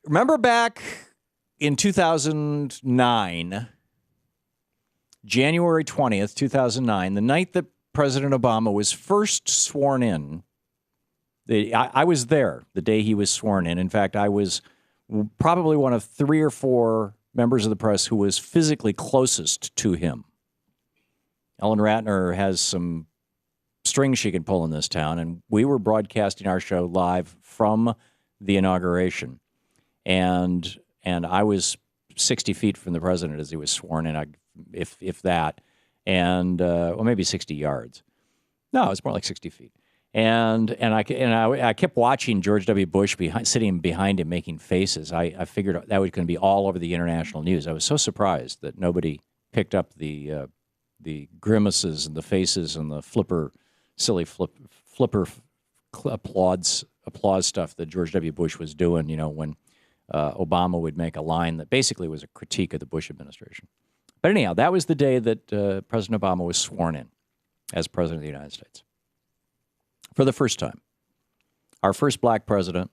Remember back in 2009, January 20th, 2009, the night that President Obama was first sworn in. I was there the day he was sworn in. In fact, I was probably one of 3 or 4 members of the press who was physically closest to him. Ellen Ratner has some strings she can pull in this town, and we were broadcasting our show live from the inauguration. And I was 60 feet from the president as he was sworn in, if that, and well, maybe 60 yards. No, it's more like 60 feet. And I kept watching George W. Bush sitting behind him making faces. I figured that was going to be all over the international news. I was so surprised that nobody picked up the grimaces and the faces and the silly flipper applause stuff that George W. Bush was doing, when Obama would make a line that basically was a critique of the Bush administration. But anyhow, that was the day that President Obama was sworn in as President of the United States. For the first time. Our first black president.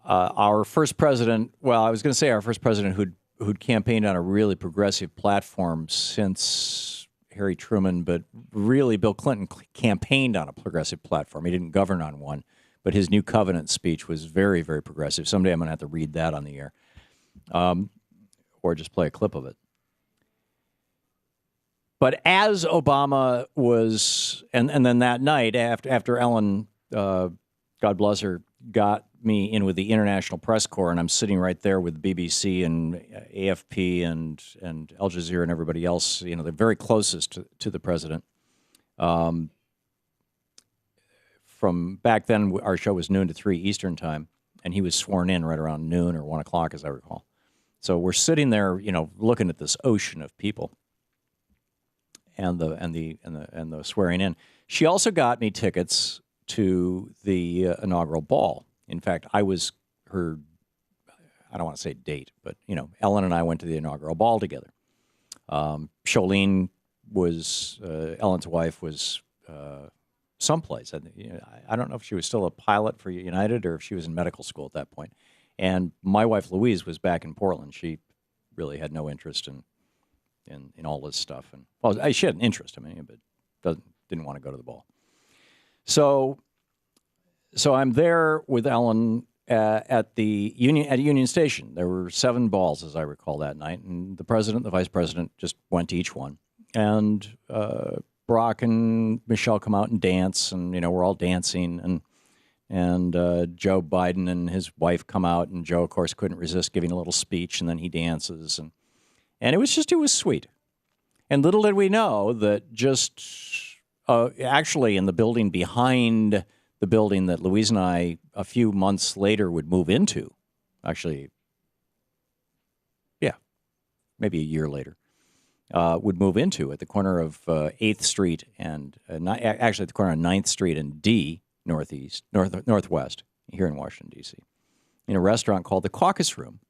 Our first president, well, I was going to say our first president who'd campaigned on a really progressive platform since Harry Truman, but really Bill Clinton campaigned on a progressive platform. He didn't govern on one, but his New Covenant speech was very, very progressive. Someday I'm going to have to read that on the air, or just play a clip of it. But as Obama was, and then that night after Ellen, God bless her, got me in with the International Press Corps, and I'm sitting right there with BBC and AFP and Al Jazeera and everybody else. They're very closest to the president. From back then, our show was noon to 3 Eastern time, and he was sworn in right around noon or 1 o'clock, as I recall. So we're sitting there, looking at this ocean of people. And the swearing in. She also got me tickets to the inaugural ball. In fact, I was her, I don't want to say date, but Ellen and I went to the inaugural ball together. Cholene was Ellen's wife was someplace. I don't know if she was still a pilot for United or if she was in medical school at that point. And my wife Louise was back in Portland. She really had no interest in all this stuff, and well, she had an interest. But didn't want to go to the ball. So I'm there with Ellen at Union Station. There were 7 balls, as I recall, that night, and the president, the vice president, just went to each one. And Barack and Michelle come out and dance, and we're all dancing, and Joe Biden and his wife come out, and Joe, of course, couldn't resist giving a little speech, and then he dances, and it was sweet. And little did we know that just actually in the building behind the building that Louise and I a few months later would move into, actually, yeah, maybe a year later, would move into at the corner of 8th Street and actually at the corner of 9th Street and D Northwest here in Washington, D.C., in a restaurant called the Caucus Room.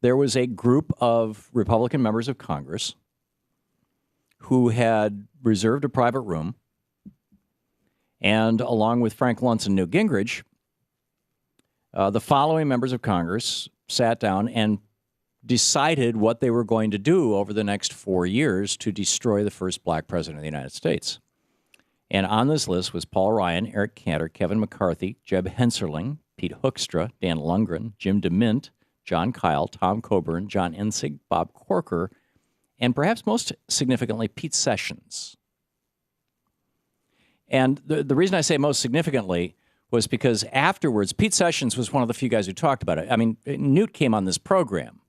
There was a group of Republican members of Congress who had reserved a private room, and along with Frank Luntz and Newt Gingrich, the following members of Congress sat down and decided what they were going to do over the next 4 years to destroy the first black president of the United States. And on this list was Paul Ryan, Eric Cantor, Kevin McCarthy, Jeb Hensarling, Pete Hoekstra, Dan Lundgren, Jim DeMint, John Kyle, Tom Coburn, John Ensig, Bob Corker, and perhaps most significantly, Pete Sessions. And the reason I say most significantly was because afterwards, Pete Sessions was one of the few guys who talked about it. Newt came on this program.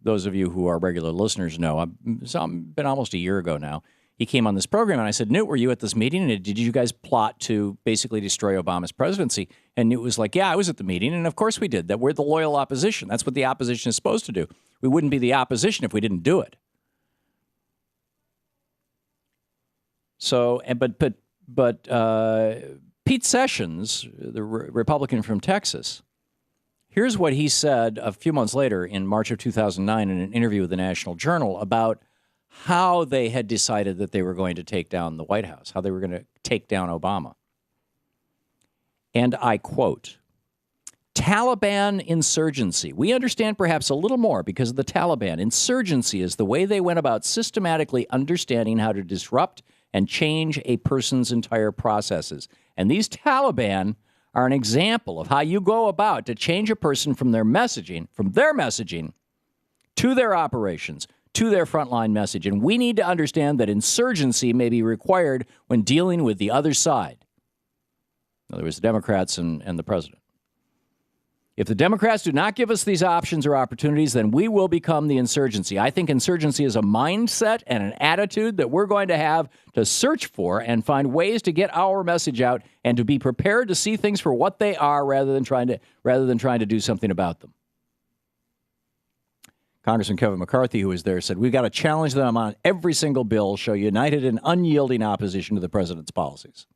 Those of you who are regular listeners know, it's been almost a year ago now. He came on this program, and I said, Newt, were you at this meeting? And did you guys plot to basically destroy Obama's presidency? And Newt was like, yeah, I was at the meeting, and of course we did. That we're the loyal opposition. That's what the opposition is supposed to do. We wouldn't be the opposition if we didn't do it. So, but Pete Sessions, the Republican from Texas, here's what he said a few months later in March of 2009 in an interview with the National Journal about how they had decided that they were going to take down the White House, how they were going to take down Obama. And I quote, Taliban insurgency. We understand perhaps a little more because of the Taliban. Insurgency is the way they went about systematically understanding how to disrupt and change a person's entire processes. And these Taliban are an example of how you go about to change a person from their messaging to their operations, to their frontline message. And we need to understand that insurgency may be required when dealing with the other side. In other words, the Democrats and the president. If the Democrats do not give us these options or opportunities, then we will become the insurgency. I think insurgency is a mindset and an attitude that we're going to have to search for and find ways to get our message out and to be prepared to see things for what they are rather than trying to do something about them. Congressman Kevin McCarthy, who was there, said, we've got to challenge them on every single bill, show united and unyielding opposition to the president's policies.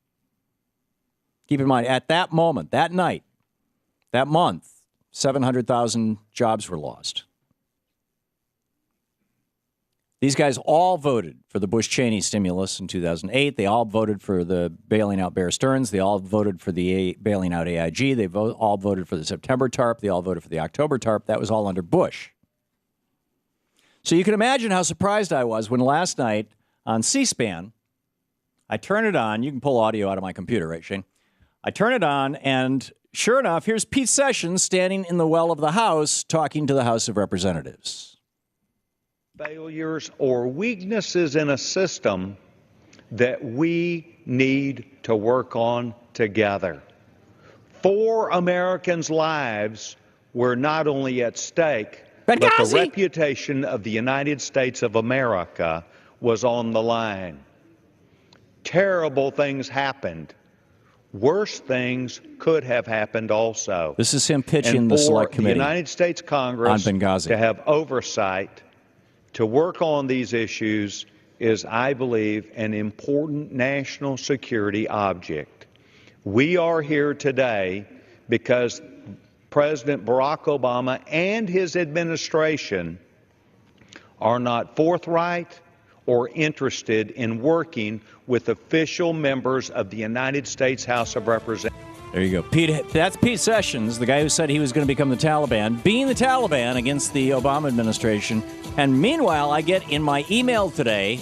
Keep in mind, at that moment, that night, that month, 700,000 jobs were lost. These guys all voted for the Bush-Cheney stimulus in 2008. They all voted for the bailing out Bear Stearns. They all voted for the bailing out AIG. They all voted for the September TARP. They all voted for the October TARP. That was all under Bush. So you can imagine how surprised I was when last night on C-SPAN, I turn it on. You can pull audio out of my computer, right, Shane? I turn it on, and sure enough, here's Pete Sessions standing in the well of the House talking to the House of Representatives. Failures or weaknesses in a system that we need to work on together. 4 Americans' lives were not only at stake, Benghazi. but the reputation of the United States of America was on the line. Terrible things happened. Worse things could have happened also. This is him pitching the Select Committee the United States Congress on Benghazi to have oversight, to work on these issues is, I believe, an important national security object. We are here today because President Barack Obama and his administration are not forthright or interested in working with official members of the United States House of Representatives. There you go. Pete. That's Pete Sessions, the guy who said he was going to become the Taliban, being the Taliban against the Obama administration. And meanwhile, I get in my email today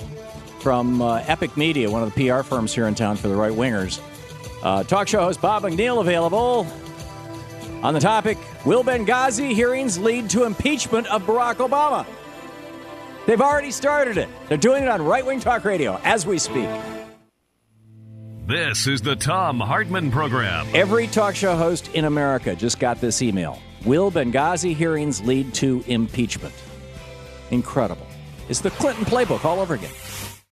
from Epic Media, one of the PR firms here in town for the right-wingers, talk show host Bob McNeil available on the topic, will Benghazi hearings lead to impeachment of Barack Obama? They've already started it. They're doing it on Right Wing Talk Radio as we speak. This is the Thom Hartmann Program. Every talk show host in America just got this email. Will Benghazi hearings lead to impeachment? Incredible. It's the Clinton playbook all over again.